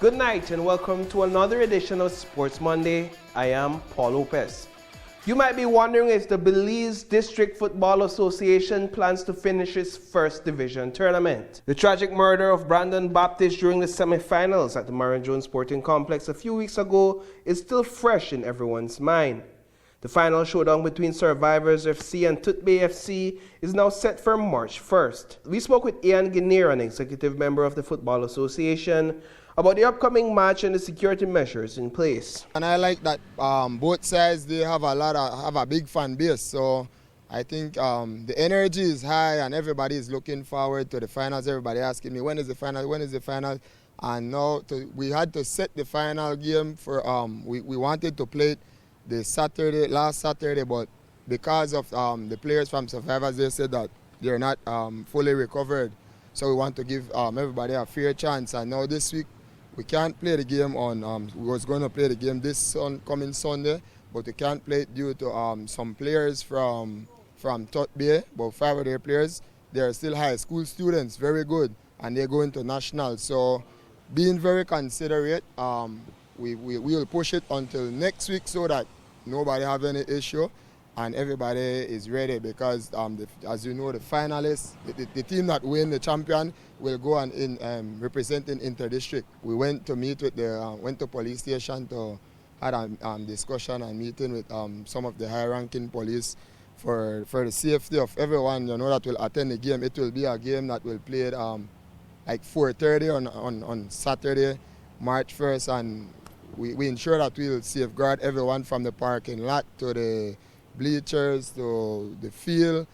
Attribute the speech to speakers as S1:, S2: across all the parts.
S1: Good night and welcome to another edition of Sports Monday. I am Paul Lopez. You might be wondering if the Belize District Football Association plans to finish its first division tournament. The tragic murder of Brandon Baptist during the semifinals at the Marion Jones Sporting Complex a few weeks ago is still fresh in everyone's mind. The final showdown between Survivors F.C. and Tut Bay F.C. is now set for March 1st. We spoke with Ian Gaynair, an executive member of the Football Association, about the upcoming match and the security measures in place.
S2: And I like that both sides, they have a big fan base, so I think the energy is high and everybody is looking forward to the finals. Everybody asking me, when is the final? And now we had to set the final game for, we wanted to play it last Saturday, but because of the players from Survivors, they said that they're not fully recovered. So we want to give everybody a fair chance. And now this week, we can't play the game on, we was going to play the game this coming Sunday, but we can't play it due to some players from Tut Bay, about 5 of their players. They're still high school students, very good, and they're going to national. So being very considerate, we will push it until next week so that nobody have any issue and everybody is ready, because as you know, the finalists, the team that win the champion will go and representing inter-district. We went to meet with went to police station to had a discussion and meeting with some of the high-ranking police for the safety of everyone, you know, that will attend the game. It will be a game that will play at like 4:30 on Saturday, March 1st, and we ensure that we will safeguard everyone from the parking lot to the bleachers to the field.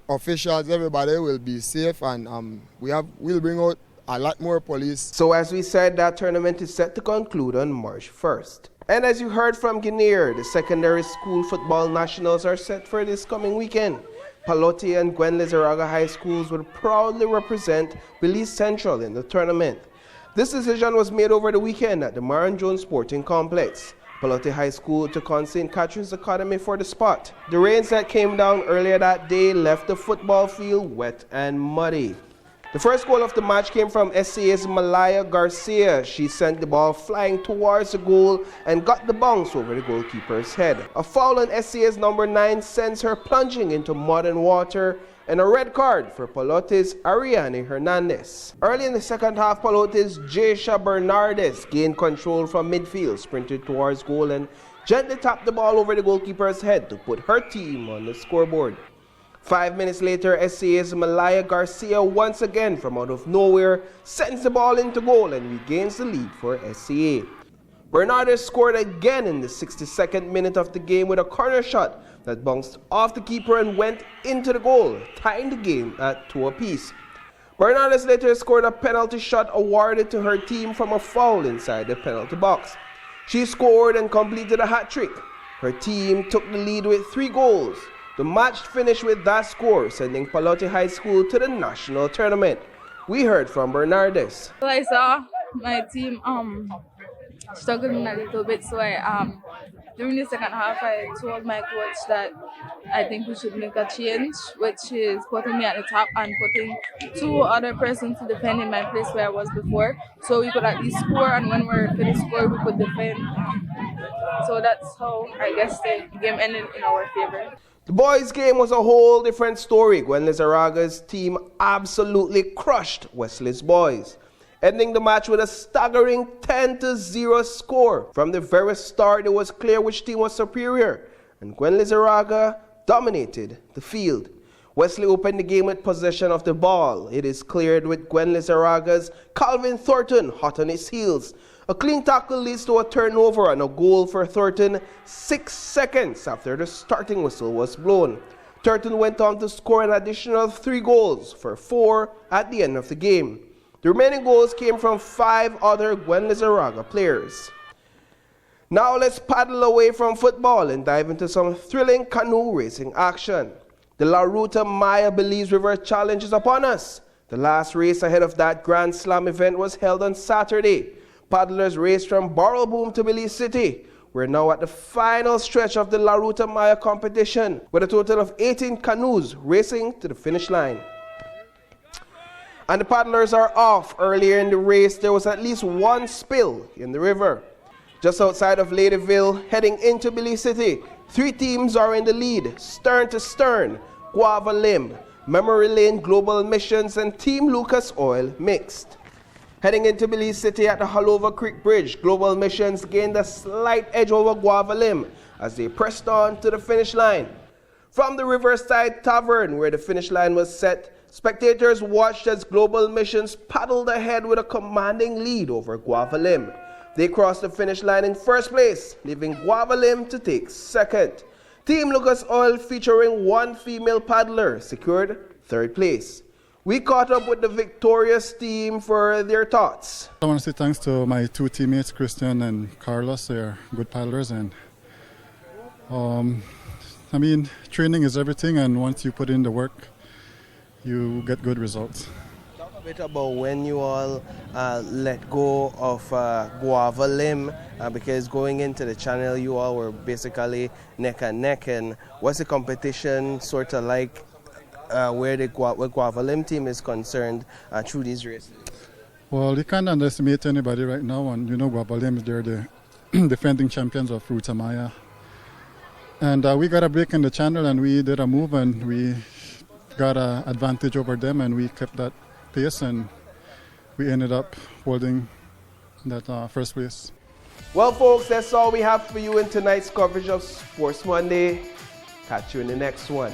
S2: Officials, everybody will be safe, and we'll bring out a lot more police.
S1: So as we said, that tournament is set to conclude on March 1st. And as you heard from Gaynair, the secondary school football nationals are set for this coming weekend. Palote and Gwen Lizaraga High Schools will proudly represent Belize Central in the tournament. This decision was made over the weekend at the Marion Jones Sporting Complex. Palote High School took on St. Catherine's Academy for the spot. The rains that came down earlier that day left the football field wet and muddy. The first goal of the match came from SCA's Malaya Garcia. She sent the ball flying towards the goal and got the bounce over the goalkeeper's head. A foul on SCA's number 9 sends her plunging into mud and water, and a red card for Palote's Ariane Hernandez. Early in the second half, Palote's Jaisha Bernardes gained control from midfield, sprinted towards goal and gently tapped the ball over the goalkeeper's head to put her team on the scoreboard. 5 minutes later, SCA's Malaya Garcia once again from out of nowhere sends the ball into goal and regains the lead for SCA. Bernardes scored again in the 62nd minute of the game with a corner shot that bounced off the keeper and went into the goal, tying the game at 2 apiece. Bernardes later scored a penalty shot awarded to her team from a foul inside the penalty box. She scored and completed a hat-trick. Her team took the lead with 3 goals. The match finished with that score, sending Palote High School to the national tournament. We heard from Bernardes.
S3: So I saw my team struggling a little bit, so during the second half I told my coach that I think we should make a change, which is putting me at the top and putting 2 other persons to defend in my place where I was before, so we could at least score, and when we're finished score we could defend. So that's how I guess the game ended in our favor.
S1: The boys' game was a whole different story. Gwen Lizaraga's team absolutely crushed Wesley's boys, ending the match with a staggering 10-0 score. From the very start, it was clear which team was superior, and Gwen Lizaraga dominated the field. Wesley opened the game with possession of the ball. It is cleared with Gwen Lizaraga's Calvin Thornton hot on his heels. A clean tackle leads to a turnover and a goal for Thornton 6 seconds after the starting whistle was blown. Thornton went on to score an additional 3 goals for 4 at the end of the game. The remaining goals came from 5 other Gwen Lizaraga players. Now let's paddle away from football and dive into some thrilling canoe racing action. The La Ruta Maya Belize River Challenge is upon us. The last race ahead of that Grand Slam event was held on Saturday. Paddlers raced from Barrelboom to Belize City. We're now at the final stretch of the La Ruta Maya competition, with a total of 18 canoes racing to the finish line. And the paddlers are off. Earlier in the race, there was at least one spill in the river. Just outside of Ladyville, heading into Belize City, 3 teams are in the lead, stern to stern, Guava Limb, Memory Lane Global Missions, and Team Lucas Oil mixed. Heading into Belize City at the Hullova Creek Bridge, Global Missions gained a slight edge over Guava Limb as they pressed on to the finish line. From the Riverside Tavern, where the finish line was set, spectators watched as Global Missions paddled ahead with a commanding lead over Guava Limb. They crossed the finish line in first place, leaving Guava Limb to take second. Team Lucas Oil, featuring 1 female paddler, secured third place. We caught up with the victorious team for their thoughts.
S4: I want to say thanks to my 2 teammates, Christian and Carlos. They are good paddlers, and training is everything, and once you put in the work, you get good results.
S1: Talk a bit about when you all let go of Guava Limb, because going into the channel, you all were basically neck and neck. And what's the competition sort of like where the Guava Limb team is concerned through these races?
S4: Well, you can't underestimate anybody right now, and you know Guava Limb, they're the defending champions of Ruta Maya. And we got a break in the channel, and we did a move, and we got an advantage over them, and we kept that pace, and we ended up holding that first place.
S1: Well, folks, that's all we have for you in tonight's coverage of Sports Monday. Catch you in the next one.